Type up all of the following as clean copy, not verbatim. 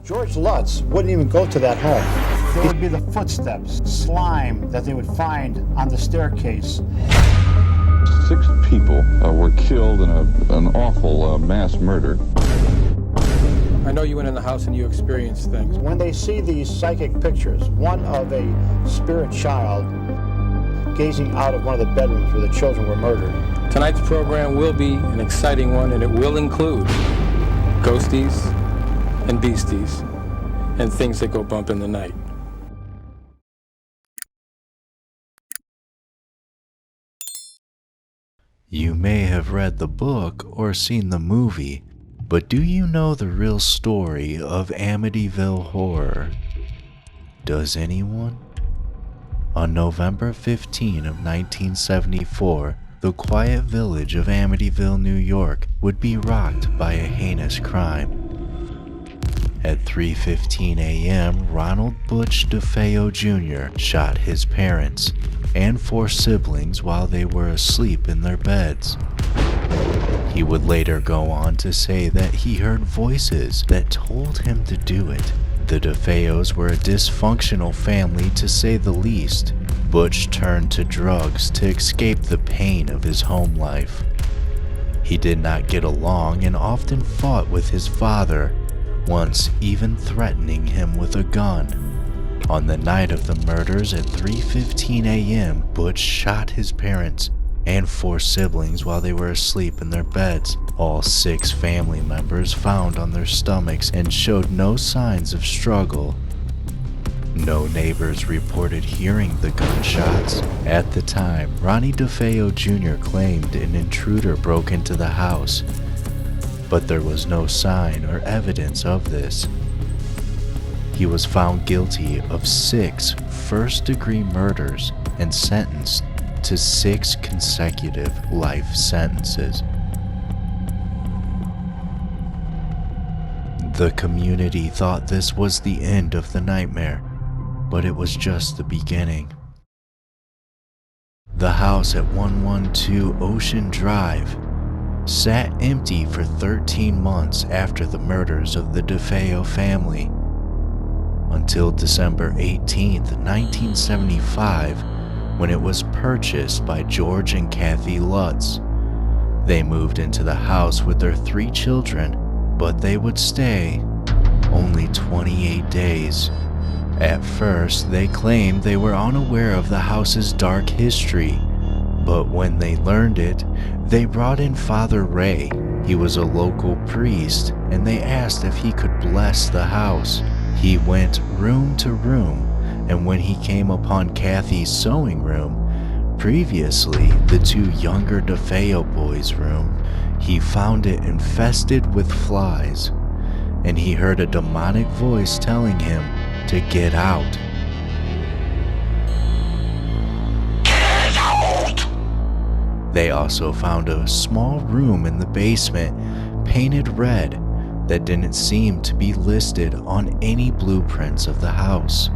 George Lutz wouldn't even go to that home. There would be the footsteps, slime that they would find on the staircase. 6 people were killed in an awful mass murder. I know you went in the house and you experienced things. When they see these psychic pictures, one of a spirit child gazing out of one of the bedrooms where the children were murdered. Tonight's program will be an exciting one, and it will include ghosties and beasties and things that go bump in the night. You may have read the book or seen the movie, but do you know the real story of Amityville Horror? Does anyone? On November 15 of 1974, the quiet village of Amityville, New York would be rocked by a heinous crime. At 3:15 a.m., Ronald Butch DeFeo Jr. shot his parents and 4 siblings while they were asleep in their beds. He would later go on to say that he heard voices that told him to do it. The DeFeos were a dysfunctional family to say the least. Butch turned to drugs to escape the pain of his home life. He did not get along and often fought with his father, once even threatening him with a gun. On the night of the murders at 3:15 a.m., Butch shot his parents and 4 siblings while they were asleep in their beds. All 6 family members found on their stomachs and showed no signs of struggle. No neighbors reported hearing the gunshots. At the time, Ronnie DeFeo Jr. claimed an intruder broke into the house, but there was no sign or evidence of this. He was found guilty of 6 first-degree murders and sentenced to 6 consecutive life sentences. The community thought this was the end of the nightmare, but it was just the beginning. The house at 112 Ocean Drive sat empty for 13 months after the murders of the DeFeo family, until December 18, 1975, when it was purchased by George and Kathy Lutz. They moved into the house with their 3 children, but they would stay only 28 days. At first, they claimed they were unaware of the house's dark history, but when they learned it, they brought in Father Ray. He was a local priest, and they asked if he could bless the house. He went room to room, and when he came upon Kathy's sewing room, previously the 2 younger DeFeo boys' room, he found it infested with flies, and he heard a demonic voice telling him to get out. Get out! They also found a small room in the basement painted red that didn't seem to be listed on any blueprints of the house.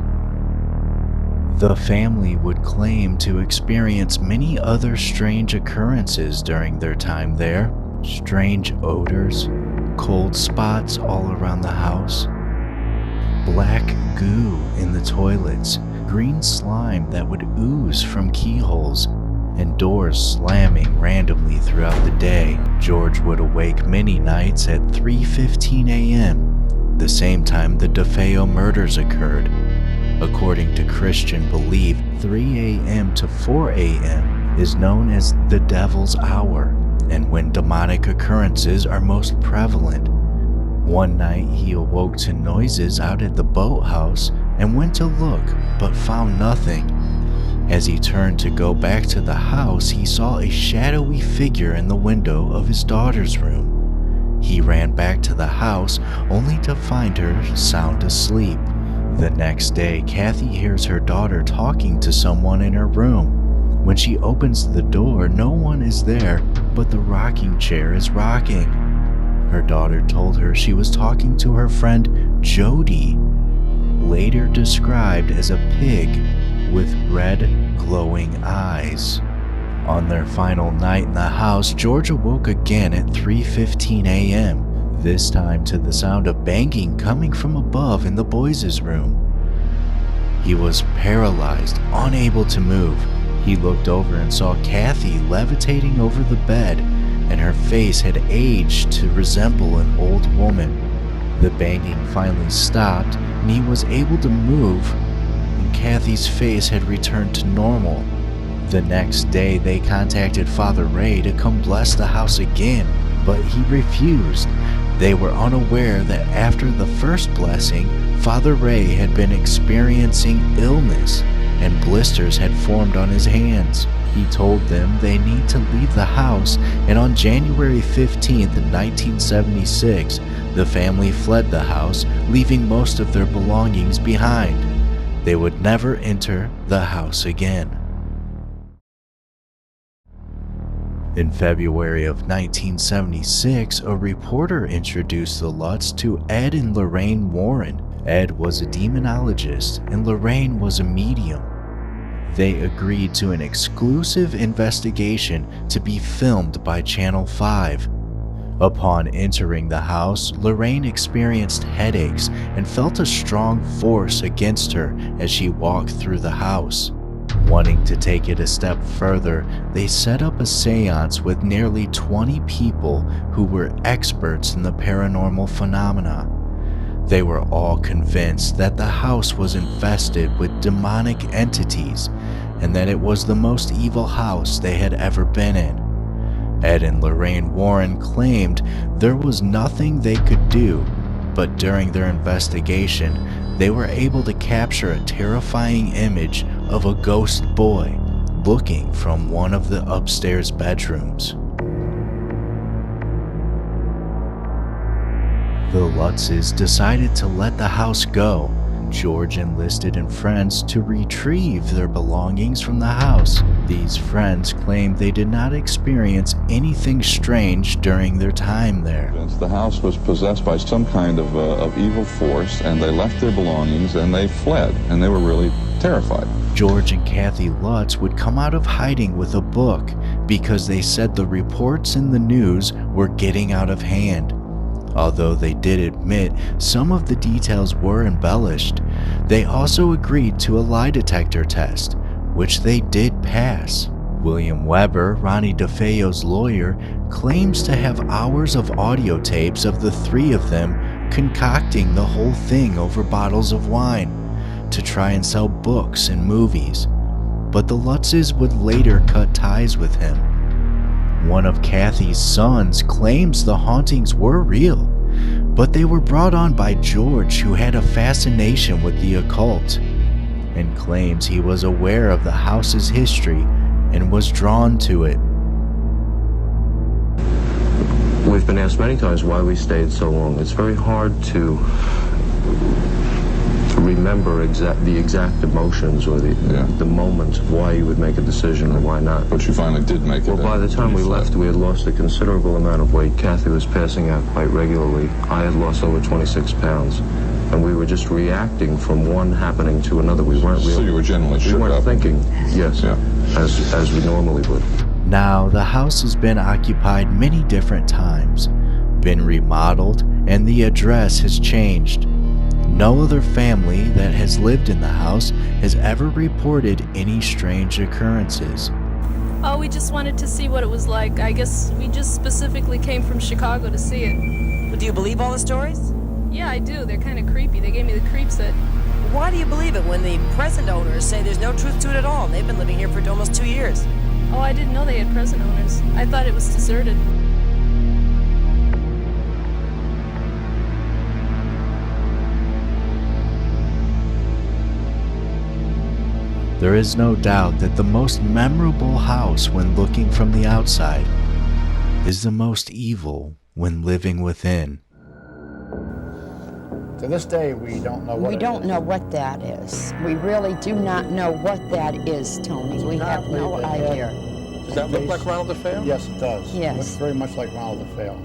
The family would claim to experience many other strange occurrences during their time there. Strange odors, cold spots all around the house, black goo in the toilets, green slime that would ooze from keyholes, and doors slamming randomly throughout the day. George would awake many nights at 3:15 a.m., the same time the DeFeo murders occurred. According to Christian belief, 3 a.m. to 4 a.m. is known as the Devil's Hour, and when demonic occurrences are most prevalent. One night he awoke to noises out at the boathouse and went to look, but found nothing. As he turned to go back to the house, he saw a shadowy figure in the window of his daughter's room. He ran back to the house only to find her sound asleep. The next day, Kathy hears her daughter talking to someone in her room. When she opens the door, no one is there, but the rocking chair is rocking. Her daughter told her she was talking to her friend Jody, later described as a pig with red, glowing eyes. On their final night in the house, George awoke again at 3:15 a.m., this time to the sound of banging coming from above in the boys' room. He was paralyzed, unable to move. He looked over and saw Kathy levitating over the bed, and her face had aged to resemble an old woman. The banging finally stopped, and he was able to move, and Kathy's face had returned to normal. The next day, they contacted Father Ray to come bless the house again, but he refused. They were unaware that after the first blessing, Father Ray had been experiencing illness, and blisters had formed on his hands. He told them they need to leave the house, and on January 15th, 1976, the family fled the house, leaving most of their belongings behind. They would never enter the house again. In February of 1976, a reporter introduced the Lutz to Ed and Lorraine Warren. Ed was a demonologist and Lorraine was a medium. They agreed to an exclusive investigation to be filmed by Channel 5. Upon entering the house, Lorraine experienced headaches and felt a strong force against her as she walked through the house. Wanting to take it a step further, they set up a seance with nearly 20 people who were experts in the paranormal phenomena. They were all convinced that the house was infested with demonic entities and that it was the most evil house they had ever been in. Ed and Lorraine Warren claimed there was nothing they could do, but during their investigation, they were able to capture a terrifying image of a ghost boy looking from one of the upstairs bedrooms. The Lutzes decided to let the house go. George enlisted in friends to retrieve their belongings from the house. These friends claimed they did not experience anything strange during their time there. The house was possessed by some kind of evil force, and they left their belongings and they fled, and they were really terrified. George and Kathy Lutz would come out of hiding with a book because they said the reports in the news were getting out of hand. Although they did admit some of the details were embellished, they also agreed to a lie detector test, which they did pass. William Weber, Ronnie DeFeo's lawyer, claims to have hours of audio tapes of the three of them concocting the whole thing over bottles of wine to try and sell books and movies, but the Lutzes would later cut ties with him. One of Kathy's sons claims the hauntings were real, but they were brought on by George, who had a fascination with the occult, and claims he was aware of the house's history and was drawn to it. We've been asked many times why we stayed so long. It's very hard to remember the exact emotions or the moment why you would make a decision or why not. But you finally did make it. Well, by the time we left, we had lost a considerable amount of weight. Kathy was passing out quite regularly. I had lost over 26 pounds. And we were just reacting from one happening to another. We weren't really... So you were generally shook up. We weren't thinking, yes, as we normally would. Now, the house has been occupied many different times, been remodeled, and the address has changed. No other family that has lived in the house has ever reported any strange occurrences. Oh, we just wanted to see what it was like. I guess we just specifically came from Chicago to see it. But do you believe all the stories? Yeah, I do. They're kind of creepy. They gave me the creeps that... Why do you believe it when the present owners say there's no truth to it at all? They've been living here for almost 2 years. Oh, I didn't know they had present owners. I thought it was deserted. There is no doubt that the most memorable house when looking from the outside is the most evil when living within. To this day, we don't know what We don't know what that is. We really do not know what that is, Tony. We have no idea. Does that look like Ronald DeFeo? Yes, it does. Yes. It looks very much like Ronald DeFeo.